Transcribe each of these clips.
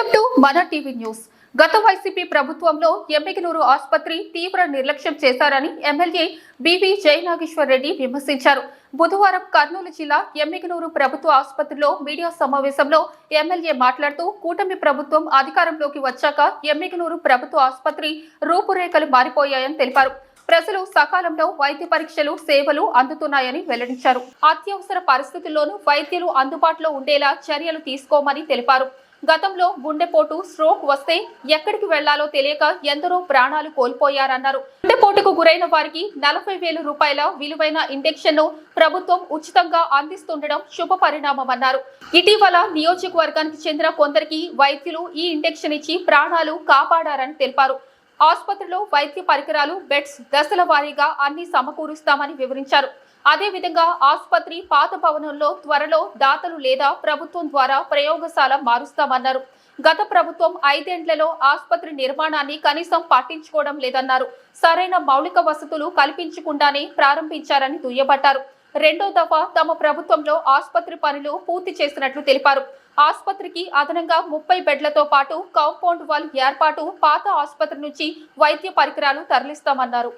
Welcome to మన TV news. గత YCP ప్రభుత్వంలో ఎమ్మిగనూరు ఆసుపత్రి తీవ్ర నిర్లక్ష్యం చేశారని ఎమ్మెల్యే బివి జయనాగేశ్వర్ రెడ్డి విమర్శించారు. బుధవారం కర్నూలు జిల్లా ఎమ్మిగనూరు ప్రభుత్వ ఆసుపత్రిలో మీడియా సమావేశంలో ఎమ్మెల్యే మాట్లాడుతూ కూటమి ప్రభుత్వం అధికారంలోకి వచ్చాక ఎమ్మిగనూరు ప్రభుత్వ ఆసుపత్రి రూపురేఖలు మారిపోయాయని తెలిపారు. ప్రజలు సకాలంలో వైద్య పరీక్షలు సేవలు అందుతున్నాయని వెల్లడించారు. అత్యవసర పరిస్థితుల్లోనూ వైద్యులు అందుబాటులో ఉండేలా చర్యలు తీసుకోమని తెలిపారు. గతంలో గుండెపోటు స్ట్రోక్ వస్తే ఎక్కడికి వెళ్లాలో తెలియక ఎందరో ప్రాణాలు కోల్పోయారన్నారు. గుండెపోటుకు గురైన వారికి 40,000 రూపాయల విలువైన ఇంజెక్షన్ ను ప్రభుత్వం ఉచితంగా అందిస్తుండడం శుభ పరిణామమన్నారు. ఇటీవల నియోజకవర్గానికి చెందిన కొందరికి వైద్యులు ఈ ఇంజెక్షన్ ఇచ్చి ప్రాణాలు కాపాడారని తెలిపారు. ఆసుపత్రిలో వైద్య పరికరాలు, బెడ్స్ దశల వారీగా అన్ని సమకూరుస్తామని వివరించారు. అదేవిధంగా ఆసుపత్రి పాత భవనంలో త్వరలో దాతలు లేదా ప్రభుత్వం ద్వారా ప్రయోగశాల మారుస్తామన్నారు. గత ప్రభుత్వం 5 ఏళ్లలో ఆసుపత్రి నిర్మాణాన్ని కనీసం పట్టించుకోవడం లేదన్నారు. సరైన మౌలిక వసతులు కల్పించకుండానే ప్రారంభించారని దుయ్యబట్టారు. రెండో దఫా తమ ప్రభుత్వంలో ఆసుపత్రి పనులు పూర్తి చేసినట్లు తెలిపారు. ఆసుపత్రికి అదనంగా 30 బెడ్లతో పాటు కాంపౌండ్ వాల్ ఏర్పాటు, పాత ఆసుపత్రి నుంచి వైద్య పరికరాలు తరలిస్తామన్నారు.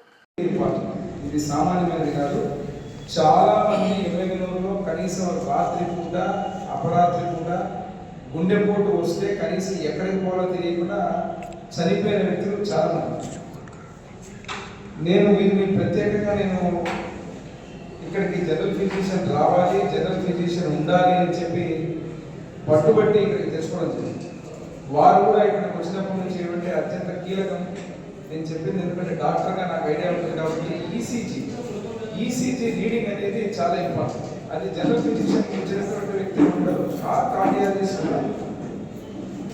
చాలా మంది ఎమ్మెగనూరులో కనీసం రాత్రి పూట అపరాత్రి పూట గుండెపోటు వస్తే కనీసం ఎక్కడికి పోవాలో తెలియకుండా చనిపోయిన వ్యక్తులు చాలా మంది. నేను వీరిని ప్రత్యేకంగా ఇక్కడికి జనరల్ ఫిజిషియన్ రావాలి, జనరల్ ఫిజిషియన్ ఉండాలి అని చెప్పి పట్టుబట్టి ఇక్కడికి తెచ్చుకోవడం జరిగింది. వారు కూడా ఇక్కడికి వచ్చినప్పటి నుంచి ఏమంటే అత్యంత కీలకం నేను చెప్పింది, ఎందుకంటే డాక్టర్గా నాకు ఐడియా ఉంటుంది కాబట్టి ఈసీజీ రీడింగ్ అనేది చాలా ఇంపార్టెంట్. అది జనరల్ ఫిజిషియన్ వచ్చినటువంటి వ్యక్తి ఉండదు, ఆ కార్డియాలజిస్ట్ ఉండాలి.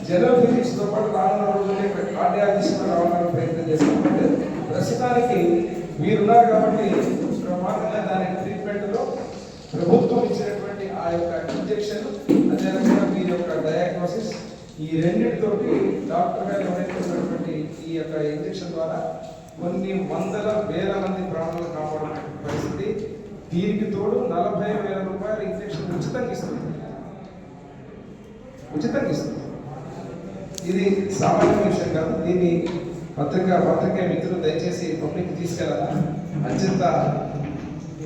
జనరల్ ఫిజిషియన్తో పాటు రానున్న రోజుల్లో ఇక్కడ కార్డియాలజిస్ట్ రావాలని ప్రయత్నం చేస్తామంటే ప్రస్తుతానికి మీరున్నారు కాబట్టి ప్రమాదంగా దాని ట్రీట్మెంట్లో ప్రభుత్వం ఇచ్చినటువంటి ఆ యొక్క ఇంజెక్షన్, అదేవిధంగా మీ యొక్క డయాగ్నోసిస్, ఈ రెండింటితోటి డాక్టర్ గారు ఎవరైతే ఈ యొక్క ఇంజెక్షన్ ద్వారా కొన్ని వందల వేల మంది ప్రాణాలు కాపాడే పరిస్థితి. దీనికి తోడు 40,000 రూపాయల ఇంజెక్షన్ ఉచితంగా ఇస్తుంది. ఇది సామాన్య విషయం కాదు. దీన్ని పత్రికా మిత్రులు దయచేసి పబ్లిక్ తీసుకెళ్ళాలని అత్యంత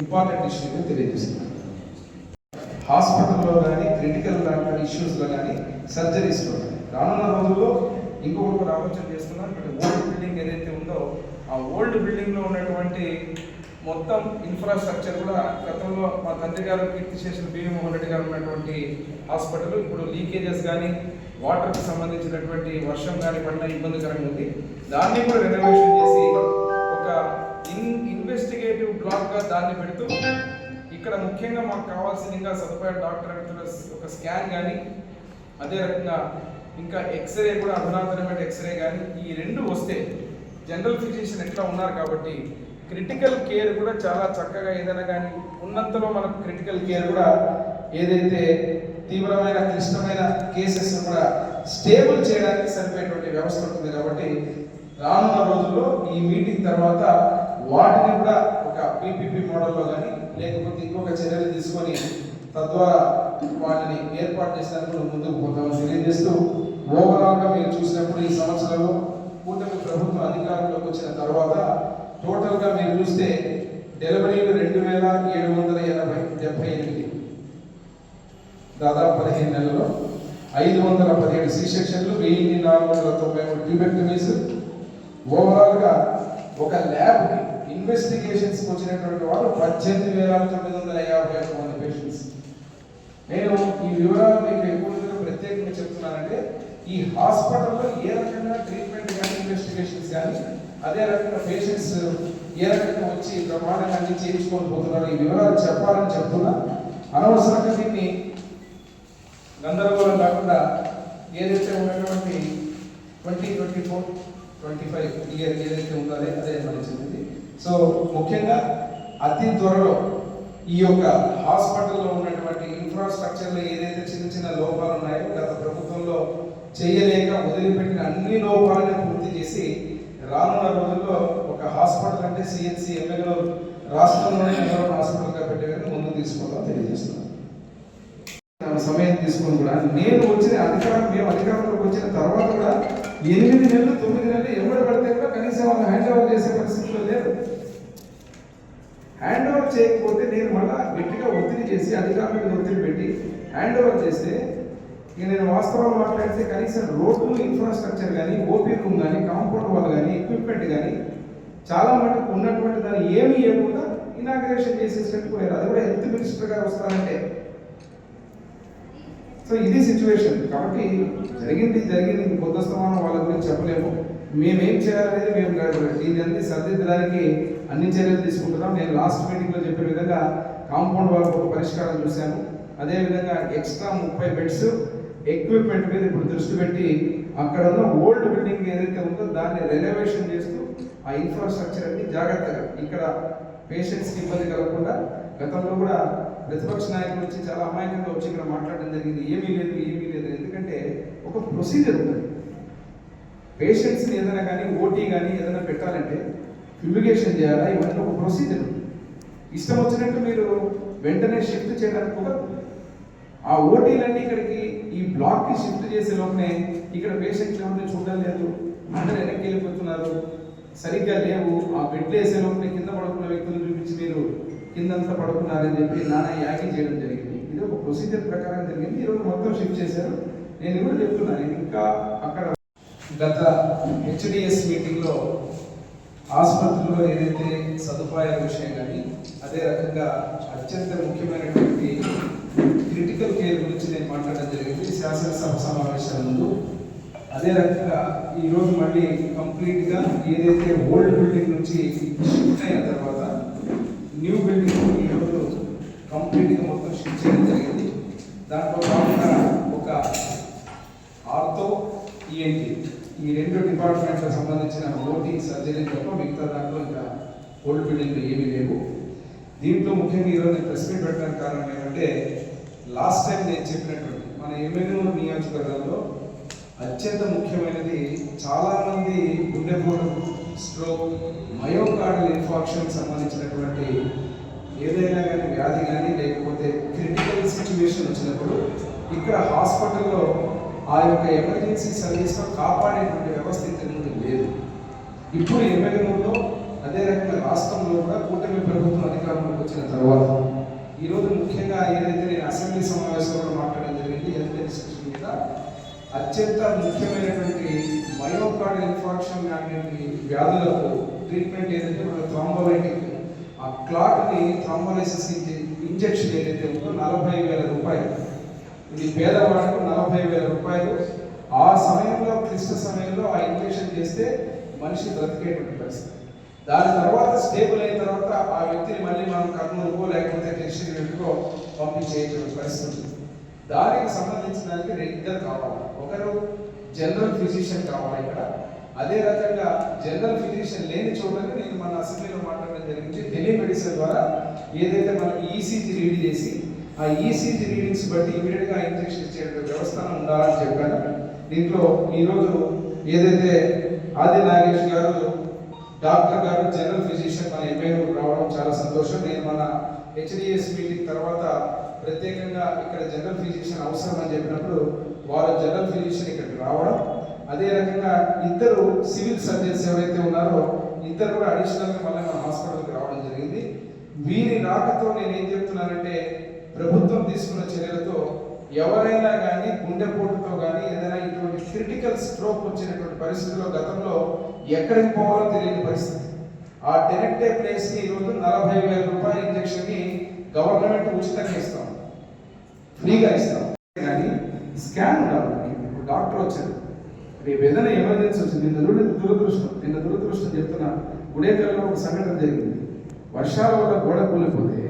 ఇంపార్టెంట్ ఇష్యూని తెలియజేస్తున్నారు. హాస్పిటల్లో కానీ క్రిటికల్ ఇష్యూస్లో కానీ సర్జరీస్లో కానీ రానున్న రోజుల్లో ఇంకొకటి కూడా ఆలోచన చేస్తున్నాం. ఇక్కడ ఓల్డ్ బిల్డింగ్ ఏదైతే ఉందో ఆ ఓల్డ్ బిల్డింగ్లో ఉన్నటువంటి మొత్తం ఇన్ఫ్రాస్ట్రక్చర్ కూడా గతంలో మా తండ్రి గారు కీర్తిశేషులు బివి మోహన్ రెడ్డి గారు ఉన్నటువంటి హాస్పిటల్ ఇప్పుడు లీకేజెస్ కానీ వాటర్కి సంబంధించినటువంటి వర్షం కానీ పడిన ఇబ్బందికరంగా ఉంది. దాన్ని కూడా రెనోవేషన్ చేసి ఒక ఇన్వెస్టిగేటివ్ బ్లాక్గా దాన్ని పెడుతూ ఇక్కడ ముఖ్యంగా మాకు కావాల్సిన ఇంకా సదుపాయాలు డాక్టర్ ఒక స్కాన్ కానీ అదే రకంగా ఇంకా ఎక్స్రే కూడా అధునాతనమైన ఎక్స్రే కానీ ఈ రెండు వస్తే జనరల్ ఫిజిషియన్ ఎట్లా ఉన్నారు కాబట్టి క్రిటికల్ కేర్ కూడా చాలా చక్కగా ఏదైనా కానీ ఉన్నంతలో మనకు క్రిటికల్ కేర్ కూడా ఏదైతే తీవ్రమైన క్లిష్టమైన కేసెస్ కూడా స్టేబుల్ చేయడానికి సరిపోయేటువంటి వ్యవస్థ ఉంటుంది. కాబట్టి రానున్న రోజుల్లో ఈ మీటింగ్ తర్వాత వాటిని కూడా ఒక పీపీపీ మోడల్లో కానీ లేకపోతే ఇంకొక చర్యలు తీసుకొని తద్వారా వాటిని ఏర్పాటు చేసినప్పుడు ముందుకు పోతామని తెలియజేస్తూ, ఓవరాల్గా మీరు చూసినప్పుడు ఈ సంవత్సరంలో కూటమి ప్రభుత్వం అధికారంలోకి వచ్చిన తర్వాత టోటల్గా మీరు చూస్తే డెలివరీలు 2,778, దాదాపు 15 నెలల్లో 517 సి సెక్షన్లు, 1,493 ట్యూబెక్టమీస్. ఓవరాల్గా ఒక ల్యాబ్కి ఇన్వెస్టిగేషన్స్కి వచ్చినటువంటి వాళ్ళు 18,951 మంది పేషెంట్స్. నేను ఈ వివరాలు మీకు ఎక్కువ ప్రత్యేకంగా చెప్తున్నానంటే ఈ హాస్పిటల్లో ఏ రకంగా ట్రీట్మెంట్ కానీ ఇన్వెస్టిగేషన్స్ కానీ అదే రకంగా పేషెంట్స్ ఏ రకంగా వచ్చి ప్రమాణంగా అన్ని చేయించుకొని పోతున్నారు ఈ వివరాలు చెప్పాలని చెప్తున్నా. అనవసరంగా దీన్ని గందరగోళం కాకుండా ఏదైతే ఉన్నటువంటి 2024-25 ఇయర్ ఏదైతే ఉందో అదే మంచిది. సో ముఖ్యంగా అతి త్వరలో ఈ యొక్క హాస్పిటల్లో ఉన్నటువంటి ఇన్ఫ్రాస్ట్రక్చర్లో ఏదైతే చిన్న లోపాలు ఉన్నాయో గత ప్రభుత్వంలో చేయలేక వదిలిపెట్టిన అన్ని లోపాలను పూర్తి చేసి రానున్న రోజుల్లో ఒక హాస్పిటల్ అంటే సిహెచ్సి ఎమ్మెగనూరు రాష్ట్రంలోనే హాస్పిటల్గా పెట్టే ముందుకు తీసుకోవడం తెలియజేస్తున్నాను. సమయం తీసుకొని కూడా మేము అధికారంలోకి వచ్చిన తర్వాత కూడా 8 నెలలు 9 నెలలు ఎవరు పడితే కూడా కనీసం వాళ్ళు హ్యాండ్ ఓవర్ చేసే పరిస్థితిలో లేరు. హ్యాండ్ ఓవర్ చేయకపోతే నేను మళ్ళా గట్టిగా ఒత్తిడి చేసి అధికారుల మీద ఒత్తిడి పెట్టి హ్యాండ్ ఓవర్ చేస్తే ఇక నేను వాస్తవాలు మాట్లాడితే కనీసం రోడ్లు ఇన్ఫ్రాస్ట్రక్చర్ కానీ ఓపీ రూమ్ కానీ కాంపౌండ్ వాల్ కానీ ఎక్విప్మెంట్ కానీ చాలా మటుకు ఉన్నటువంటి దాన్ని ఏమీ ఇవ్వకుండా ఇనాగ్రేషన్ చేసేసినట్టు పోయారు. అది కూడా హెల్త్ మినిస్టర్ గారు వస్తారంటే. సో ఇది సిచ్యువేషన్. కాబట్టి జరిగింది పొద్దుస్తమానం వాళ్ళ గురించి చెప్పలేము. మేమేం చేయాలనేది దీన్ని అన్ని సరిదిద్దడానికి అన్ని చర్యలు తీసుకుంటున్నాం. నేను లాస్ట్ మీటింగ్లో చెప్పిన విధంగా కాంపౌండ్ వాళ్ళకు ఒక పరిష్కారం చూశాను. అదేవిధంగా ఎక్స్ట్రా 30 బెడ్స్ ఎక్విప్మెంట్ మీద ఇప్పుడు దృష్టి పెట్టి అక్కడ ఉన్న ఓల్డ్ బిల్డింగ్ ఏదైతే ఉందో దాన్ని రెనోవేషన్ చేస్తూ ఆ ఇన్ఫ్రాస్ట్రక్చర్ అన్ని జాగ్రత్తగా ఇక్కడ పేషెంట్స్కి ఇబ్బంది కలగకుండా. గతంలో కూడా ప్రతిపక్ష నాయకులు వచ్చి చాలా అమాయకంగా వచ్చి ఇక్కడ మాట్లాడడం జరిగింది. ఏమీ లేదు. ఎందుకంటే ఒక ప్రొసీజర్ ఉంది. పేషెంట్స్ని ఏదైనా కానీ ఓటీ కానీ ఏదైనా పెట్టాలంటే ఫ్యూమిగేషన్ చేయాలా, ఇవన్నీ ఒక ప్రొసీజర్ ఉంది. ఇష్టం వచ్చినట్టు మీరు వెంటనే షిఫ్ట్ చేయడానికి కూడా ఆ ఓటీలన్నీ ఇక్కడికి ఈ బ్లాక్కి షిఫ్ట్ చేసే లోపలే ఇక్కడ పేషెంట్లు ఎవరిని చూడడం లేదు, అందరూ వెనక్కి వెళ్ళిపోతున్నారు, సరిగ్గా లేవు. ఆ బెడ్లు వేసే లోపలే కింద పడుకున్న వ్యక్తులు చూపించి మీరు కిందంతా పడుకున్నారని చెప్పి నానా యాగి చేయడం జరిగింది. ఇది ఒక ప్రొసీజర్ ప్రకారం జరిగింది. ఈరోజు మొత్తం షిఫ్ట్ చేశారు. నేను కూడా చెప్తున్నాను, ఇంకా అక్కడ గత హెచ్డిఎస్ మీటింగ్లో ఆసుపత్రుల్లో ఏదైతే సదుపాయాల విషయం కానీ అదే రకంగా అత్యంత ముఖ్యమైనటువంటి క్రిటికల్ కేర్ గురించి నేను మాట్లాడడం జరిగింది శాసనసభ సమావేశాల ముందు. అదే రకంగా ఈరోజు మళ్ళీ కంప్లీట్గా ఏదైతే ఓల్డ్ బిల్డింగ్ నుంచి షిఫ్ట్ అయిన తర్వాత న్యూ బిల్డింగ్ ఈరోజు కంప్లీట్గా మొత్తం షిఫ్ట్ చేయడం జరిగింది. దాంట్లో భాగంగా ఒక ఆర్థో ఈఎన్టీ ఈ 2 డిపార్ట్మెంట్లకు సంబంధించిన ఓటీ సర్జరీ తప్ప మిగతా దాంట్లో ఇంకా ఓల్డ్ బిల్డింగ్లు ఏమీ లేవు. దీంట్లో ముఖ్యంగా ఈరోజు నేను ప్రెస్ మీట్ పెట్టడానికి కారణం ఏంటంటే లాస్ట్ టైం నేను చెప్పినటువంటి మన ఎమ్మెల్యేనూరు నియోజకవర్గంలో అత్యంత ముఖ్యమైనది చాలామంది గుండెపోటు, స్ట్రోక్, మయోకార్డియల్ ఇన్ఫార్క్షన్ సంబంధించినటువంటి ఏదైనా కానీ వ్యాధి కానీ లేకపోతే క్రిటికల్ సిచ్యువేషన్ వచ్చినప్పుడు ఇక్కడ హాస్పిటల్లో ఆ యొక్క ఎమర్జెన్సీ సర్వీస్లో కాపాడేటువంటి వ్యవస్థ ఇంతకుముందు లేదు. ఇప్పుడు ఎమ్మెల్యేలో అదే రకంగా రాష్ట్రంలో కూడా కూటమి ప్రభుత్వం అధికారంలోకి వచ్చిన తర్వాత ఈరోజు ముఖ్యంగా ఏదైతే నేను అసెంబ్లీ సమావేశంలో మాట్లాడడం జరిగింది హెల్త్ డిస్కషన్ మీద అత్యంత ముఖ్యమైనటువంటి మయోకార్డియల్ ఇన్ఫార్క్షన్ లాంటి వ్యాధులకు ట్రీట్మెంట్ ఏదైతే మన థ్రాంబోలైటిక్ ఆ క్లాట్ని థ్రాంబోలైసిస్ ఇంజెక్షన్ ఏదైతే ఉందో 40,000 రూపాయలు. ఇది పేదవాళ్ళకు 40,000 రూపాయలు. ఆ సమయంలో క్లిష్ట సమయంలో ఆ ఇంజెక్షన్ చేస్తే మనిషి బ్రతికేటువంటి పరిస్థితి. దాని తర్వాత స్టేబుల్ అయిన తర్వాత ఆ వ్యక్తిని మళ్ళీ మనం కర్నూలుకో లేకపోతే టెక్స్టైల్కో పంపించేటువంటి పరిస్థితి. దానికి సంబంధించిన దానికి 2 కావాలి. ఒకరు జనరల్ ఫిజిషియన్ కావాలి ఇక్కడ. అదే రకంగా జనరల్ ఫిజిషియన్ లేని చోటని నేను మన అసెంబ్లీలో మాట్లాడడం జరిగింది. టెలిమెడిసిన్ ద్వారా ఏదైతే మనం ఈసీజీ రీడ్ చేసి ఆ ఈసీజీ రీడింగ్స్ బట్టి ఇమీడియట్గా ఇంజెక్షన్ ఇచ్చే వ్యవస్థ ఉండాలని చెప్పాను. దీంట్లో ఈరోజు ఏదైతే ఆది నాగేష్ గారు డాక్టర్ గారు జనరల్ ఫిజిషియన్ మన ఎమ్మెల్యేకు రావడం చాలా సంతోషం. నేను మన హెచ్డిఎస్ మీటింగ్ తర్వాత ప్రత్యేకంగా ఇక్కడ జనరల్ ఫిజిషియన్ అవసరం అని చెప్పినప్పుడు వారు జనరల్ ఫిజిషియన్ ఇక్కడికి రావడం, అదే రకంగా 2 సివిల్ సర్జన్స్ ఎవరైతే ఉన్నారో 2 కూడా అడిషనల్గా మళ్ళీ మన హాస్పిటల్కి రావడం జరిగింది. వీరి రాకతో నేను ఏం చెప్తున్నానంటే ప్రభుత్వం తీసుకున్న చర్యలతో ఎవరైనా కానీ గుండెపోటుతో కానీ ఏదైనా ఇటువంటి క్రిటికల్ స్ట్రోక్ వచ్చినటువంటి పరిస్థితుల్లో గతంలో ఎక్కడికి పోవాలో తెలియని పరిస్థితి. ఆ డైరెక్టే ప్లేస్ని ఈరోజు 40,000 రూపాయల ఇంజెక్షన్ని గవర్నమెంట్ ఉచితంగా ఇస్తాం, ఫ్రీగా ఇస్తాం. కానీ స్కాన్ ఉండాలి. ఇప్పుడు డాక్టర్ వచ్చారు, రేపు ఏదైనా ఎమర్జెన్సీ వచ్చింది. నిన్న దురదృష్టం చెప్తున్నా. గుడేకల్లో ఒక సంఘటన జరిగింది. వర్షాల వల్ల గోడ కూలిపోతే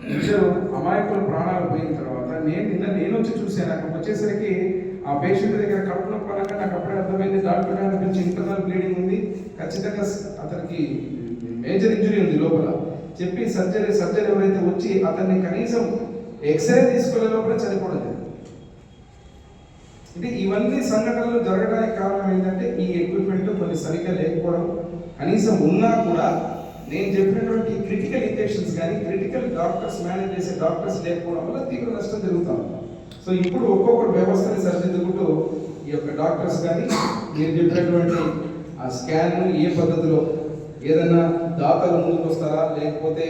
2 అమాయకుల ప్రాణాలు పోయిన తర్వాత నేను వచ్చి చూశాను. అక్కడికి వచ్చేసరికి ఆ పేషెంట్ దగ్గర కడుపు నొప్పి అనగా నాకు అప్పుడే అర్థమైంది. డాక్టర్ గారి గురించి ఇంటర్నల్ బ్లీడింగ్ ఉంది, ఖచ్చితంగా అతనికి మేజర్ ఇంజరీ ఉంది లోపల చెప్పి సర్జరీ ఎవరైతే వచ్చి అతన్ని కనీసం ఎక్స్రే తీసుకునే లోపల చనిపోవడం జరిగింది. అంటే ఇవన్నీ సంఘటనలు జరగడానికి కారణం ఏంటంటే ఈ ఎక్విప్మెంట్ కొన్ని సరిగ్గా లేకపోవడం, కనీసం ఉన్నా కూడా నేను చెప్పినటువంటి క్రిటికల్ ఇంజెక్షన్స్ కానీ క్రిటికల్ డాక్టర్స్ మేనేజ్ చేసే డాక్టర్స్ లేకపోవడం వల్ల తీవ్ర నష్టం జరుగుతాం. సో ఇప్పుడు ఒక్కొక్కరు వ్యవస్థని సరిదిద్దుకుంటూ ఈ యొక్క డాక్టర్స్ కానీ మీరు చెప్పినటువంటి ఆ స్కాన్ ఏ పద్ధతిలో ఏదైనా దాతలు ముందుకు వస్తారా, లేకపోతే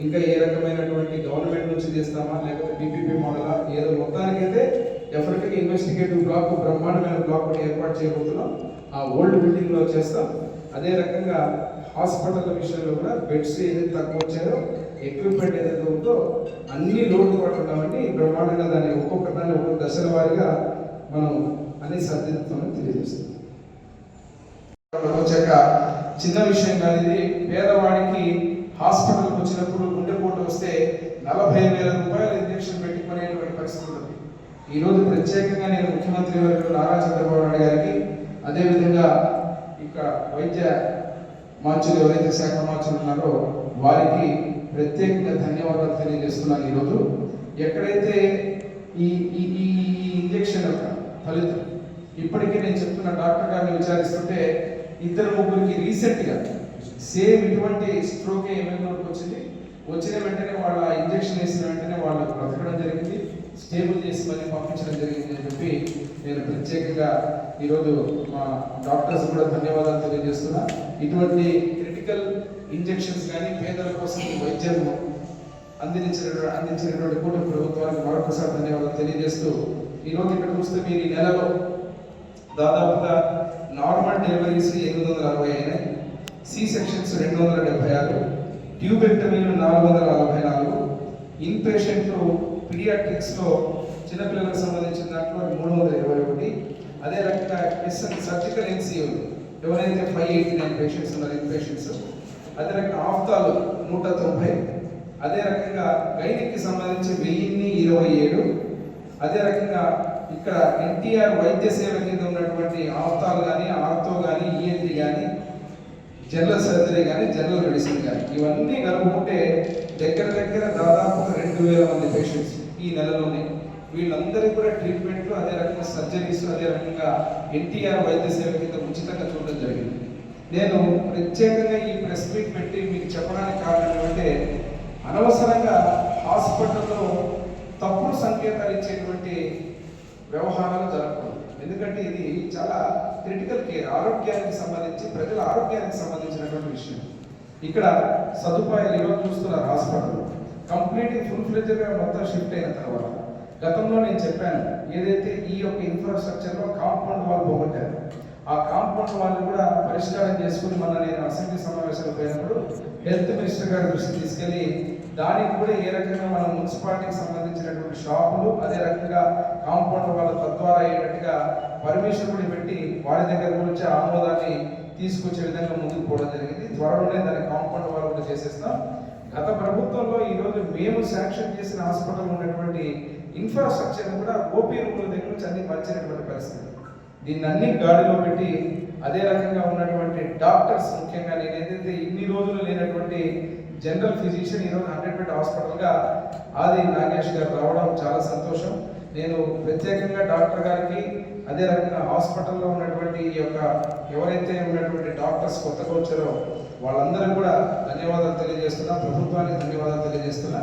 ఇంకా ఏ రకమైనటువంటి గవర్నమెంట్ నుంచి చేస్తామా, లేకపోతే బీపీపీ మోడలా, ఏదో మొత్తానికైతే డెఫినెట్గా ఇన్వెస్టిగేటివ్ బ్లాక్ బ్రహ్మాండమైన బ్లాక్ ఏర్పాటు చేయబోతున్నాం. ఆ ఓల్డ్ బిల్డింగ్లో చేస్తాం. అదే రకంగా హాస్పిటల్ విషయంలో కూడా బెడ్స్ ఏదైతే తక్కువ వచ్చాయో, ఎక్విప్మెంట్ ఏదైతే ఉందో అన్ని లోటు పడుతున్నామని బ్రహ్మాండంగా దాన్ని ఒక్కొక్క దాన్ని ఒక్కొక్క దశల వారీగా మనం అన్ని సర్దిద్దుతామని తెలియజేస్తున్నాం. వచ్చాక చిన్న విషయం కాదు ఇది. పేదవాడికి హాస్పిటల్కి వచ్చినప్పుడు గుండెపోటు వస్తే 40,000 రూపాయల ఇంజక్షన్ పెట్టుకునేటువంటి పరిస్థితి ఉంది. ఈరోజు ప్రత్యేకంగా నేను ముఖ్యమంత్రి వర్యులు నారా చంద్రబాబు నాయుడు గారికి, అదేవిధంగా ఇక వైద్య మార్చులు ఎవరైతే శాఖ మార్చులు ఉన్నారో వారికి ప్రత్యేకంగా ధన్యవాదాలు తెలియజేస్తున్నాను. ఈరోజు ఎక్కడైతే ఈ ఈ ఈ ఇంజక్షన్ యొక్క ఫలితం ఇప్పటికీ నేను చెప్తున్న డాక్టర్ గారిని విచారిస్తుంటే 2-3కి రీసెంట్గా సేమ్ ఇటువంటి స్ట్రోకే ఎమ్మెల్యేకి వచ్చింది. వచ్చిన వెంటనే వాళ్ళ ఇంజక్షన్ వేసిన వెంటనే వాళ్ళు బ్రతకడం జరిగింది, స్టేబుల్ చేసి మళ్ళీ పంపించడం జరిగింది అని చెప్పి నేను ప్రత్యేకంగా ఈరోజు మా డాక్టర్స్ కూడా ధన్యవాదాలు తెలియజేస్తున్నా. ఇటువంటి క్రిటికల్ ఇంజెక్షన్స్ కానీ పేదల కోసం వైద్యం అందించినటువంటి కూటమి ప్రభుత్వానికి మరొకసారి ధన్యవాదాలు తెలియజేస్తూ, ఈరోజు ఇక్కడ చూస్తే మీరు ఈ నెలలో దాదాపుగా నార్మల్ డెలివరీస్ 860 అయినాయి, సి సెక్షన్స్ 276, ట్యూబెక్టమీలు 444, ఇన్ పేషెంట్లు పీడియాట్రిక్స్లో చిన్నపిల్లలకు సంబంధించిన దాంట్లో 321, అదే రకంగా సర్జికల్ ఎన్సీఓ ఎవరైతే 589 పేషెంట్స్ ఉన్నారు ఇన్ పేషెంట్స్, అదే రకంగా ఆఫ్తాలు 190, అదే రకంగా గైనిక్కి సంబంధించి 1027, అదే రకంగా ఇక్కడ ఎన్టీఆర్ వైద్య సేవ కింద ఉన్నటువంటి ఆఫ్తాలు కానీ, ఆర్థో కానీ, ఈఎన్టీ కానీ, జనరల్ సర్జరీ కానీ, జనరల్ మెడిసిన్ కానీ ఇవన్నీ కలుపుకుంటే దగ్గర దాదాపుగా 2,000 మంది పేషెంట్స్ ఈ నెలలోనే. వీళ్ళందరికీ కూడా ట్రీట్మెంట్లు, అదే రకంగా సర్జరీస్, అదే రకంగా ఎన్టీఆర్ వైద్య సేవ కింద ఉచితంగా చూడడం జరిగింది. నేను ప్రత్యేకంగా ఈ ప్రెస్ మీట్ పెట్టి మీకు చెప్పడానికి కారణం ఏమంటే, అనవసరంగా హాస్పిటల్లో తప్పుడు సంకేతాలు ఇచ్చేటువంటి వ్యవహారాలు జరగకూడదు. ఎందుకంటే ఇది చాలా క్రిటికల్ కేర్, ఆరోగ్యానికి సంబంధించి, ప్రజల ఆరోగ్యానికి సంబంధించినటువంటి విషయం. ఇక్కడ సదుపాయాలు ఈరోజు చూస్తున్నారు హాస్పిటల్ కంప్లీట్ ఫుల్ ఫ్లెడ్జ్గా మొత్తం షిఫ్ట్ అయిన తర్వాత, గతంలో నేను చెప్పాను ఏదైతే ఈ యొక్క ఇన్ఫ్రాస్ట్రక్చర్లో కాంపౌండ్ వాల్ పోగొట్టారు, ఆ కాంపౌండ్ వాళ్ళు కూడా పరిష్కారం చేసుకుని మన నేను అసెంబ్లీ సమావేశాలు పోయినప్పుడు హెల్త్ మినిస్టర్ గారి దృష్టి తీసుకెళ్లి దానికి కూడా ఏ రకంగా మన మున్సిపాలిటీకి సంబంధించినటువంటి షాపులు, అదే రకంగా కాంపౌండ్ వాళ్ళ తద్వారా అయ్యేటట్టుగా పర్మిషన్ కూడా పెట్టి వారి దగ్గర గురించి ఆమోదాన్ని తీసుకొచ్చే విధంగా ముందుకు పోవడం జరిగింది. త్వరలోనే దాని కాంపౌండ్ వాళ్ళు కూడా చేసేస్తాం. గత ప్రభుత్వంలో ఈరోజు మేము శాంక్షన్ చేసిన హాస్పిటల్ ఉన్నటువంటి ఇన్ఫ్రాస్ట్రక్చర్ కూడా ఓపీ రూముల దగ్గర నుంచి అన్ని పరిచినటువంటి పరిస్థితి. దీన్ని అన్ని గాడిలో పెట్టి అదే రకంగా ఉన్నటువంటి డాక్టర్స్, ముఖ్యంగా నేను ఏదైతే ఇన్ని రోజులు లేనటువంటి జనరల్ ఫిజిషియన్ ఈరోజు 100 హాస్పిటల్గా ఆది నాగేష్ గారు రావడం చాలా సంతోషం. నేను ప్రత్యేకంగా డాక్టర్ గారికి, అదే రకంగా హాస్పిటల్లో ఉన్నటువంటి ఈ యొక్క ఎవరైతే ఉన్నటువంటి డాక్టర్స్ కొత్తగా వచ్చారో వాళ్ళందరూ కూడా ధన్యవాదాలు తెలియజేస్తున్నా, ప్రభుత్వానికి ధన్యవాదాలు తెలియజేస్తున్నా.